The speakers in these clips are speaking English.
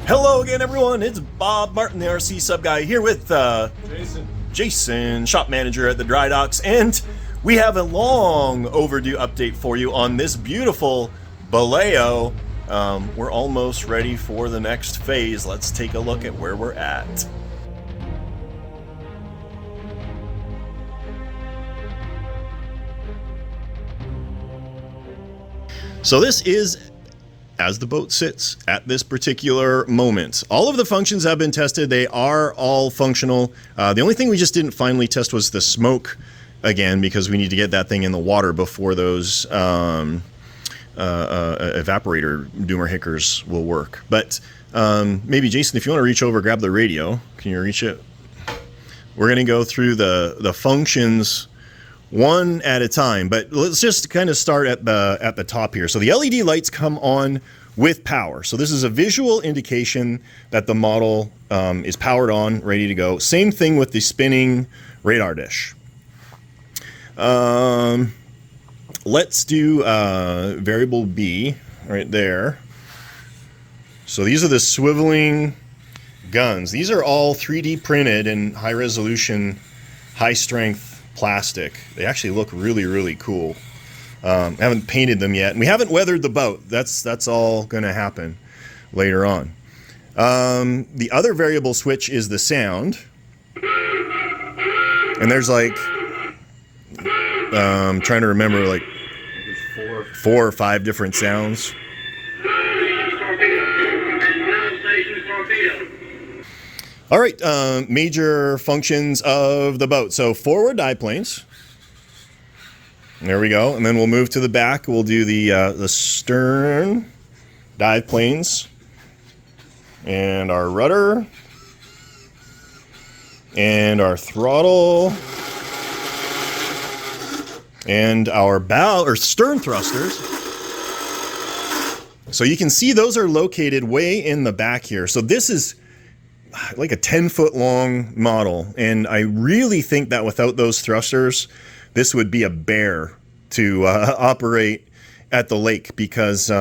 Hello again, everyone. It's Bob Martin, the RCSubGuy, here with Jason, shop manager at the dry docks, and we have a long overdue update for you on this beautiful Balao. We're almost ready for the next phase. Let's take a look at where we're at. So this is as the boat sits at this particular moment. All of the functions have been tested. They are all functional. The only thing we just didn't finally test was the smoke again, because we need to get that thing in the water before those evaporator doomer hickers will work. But maybe Jason, if you want to reach over, grab the radio. Can you reach it? We're going to go through the functions one at a time, but let's just kind of start at the top here. So the LED lights come on with power. So this is a visual indication that the model is powered on, ready to go. Same thing with the spinning radar dish. Let's do variable B right there. So these are the swiveling guns. These are all 3D printed in high resolution, high strength plastic. They actually look really, really cool. Haven't painted them yet, and we haven't weathered the boat. That's all going to happen later on. The other variable switch is the sound, and there's like I'm trying to remember, like four or five different sounds. All right, major functions of the boat. So forward dive planes. There we go. And then we'll move to the back. We'll do the stern dive planes. And our rudder. And our throttle. And our bow or stern thrusters. So you can see those are located way in the back here. So this is like a 10-foot long model, and I really think that without those thrusters, this would be a bear to operate at the lake, because you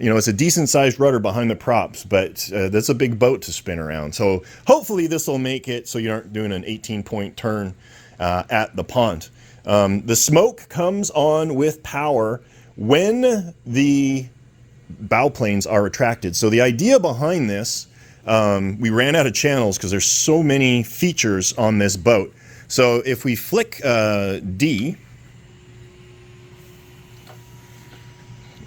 know, it's a decent sized rudder behind the props, but that's a big boat to spin around. So hopefully this will make it so you aren't doing an 18-point turn at the pond. The smoke comes on with power when the bow planes are retracted. So the idea behind this, we ran out of channels because there's so many features on this boat. So if we flick D,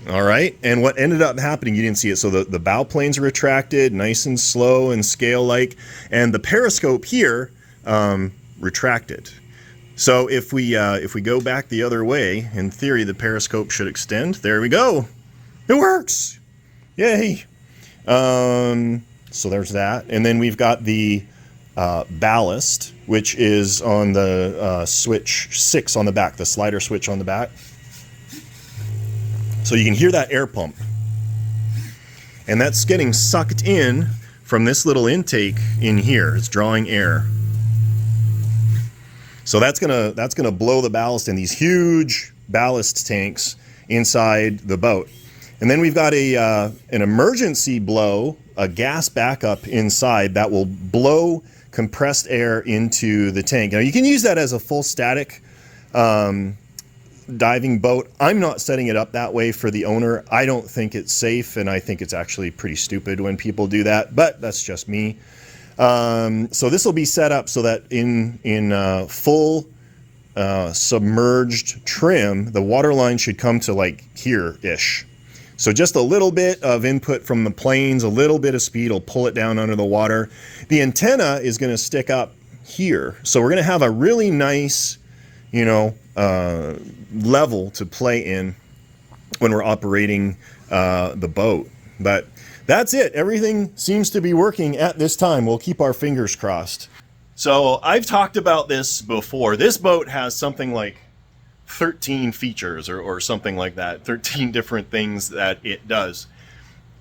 all right, and what ended up happening, you didn't see it. So the bow planes are retracted, nice and slow and scale-like, and the periscope here retracted. So if we go back the other way, in theory, the periscope should extend. There we go. It works. Yay. So there's that. And then we've got the ballast, which is on the switch 6 on the back, the slider switch on the back. So you can hear that air pump. And that's getting sucked in from this little intake in here. It's drawing air. So that's gonna blow the ballast in these huge ballast tanks inside the boat. And then we've got an emergency blow, a gas backup inside that will blow compressed air into the tank. Now you can use that as a full static diving boat. I'm not setting it up that way for the owner. I don't think it's safe, and I think it's actually pretty stupid when people do that, but that's just me. So this will be set up so that in full submerged trim, the water line should come to like here-ish. So just a little bit of input from the planes, a little bit of speed will pull it down under the water. The antenna is going to stick up here. So we're going to have a really nice, you know, level to play in when we're operating the boat. But that's it. Everything seems to be working at this time. We'll keep our fingers crossed. So I've talked about this before. This boat has something like 13 features or something like that, 13 different things that it does.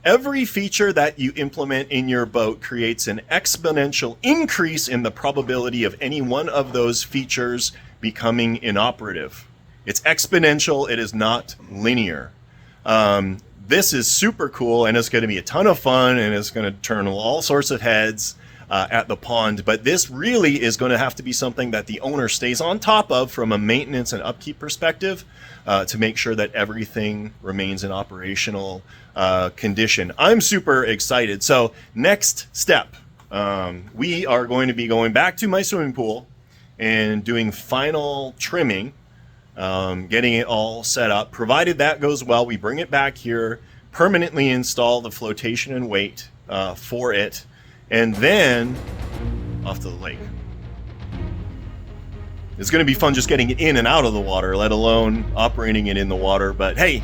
Every feature that you implement in your boat creates an exponential increase in the probability of any one of those features becoming inoperative. It's exponential, it is not linear. this is super cool, and it's going to be a ton of fun, and it's going to turn all sorts of heads at the pond. But this really is going to have to be something that the owner stays on top of from a maintenance and upkeep perspective, to make sure that everything remains in operational condition. I'm super excited. So next step, we are going to be going back to my swimming pool and doing final trimming, getting it all set up. Provided that goes well, we bring it back here, permanently install the flotation and weight for it, and then off to the lake. It's going to be fun just getting it in and out of the water, let alone operating it in the water. But hey,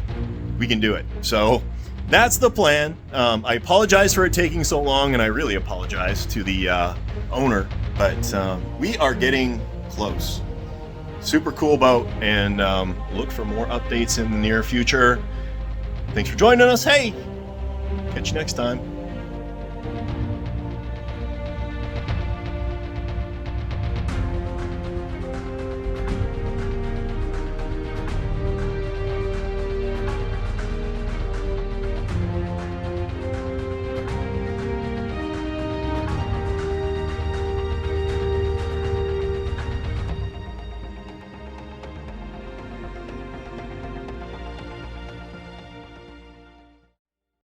we can do it. So that's the plan. I apologize for it taking so long, and I really apologize to the owner. But we are getting close. Super cool boat, and look for more updates in the near future. Thanks for joining us. Hey, catch you next time.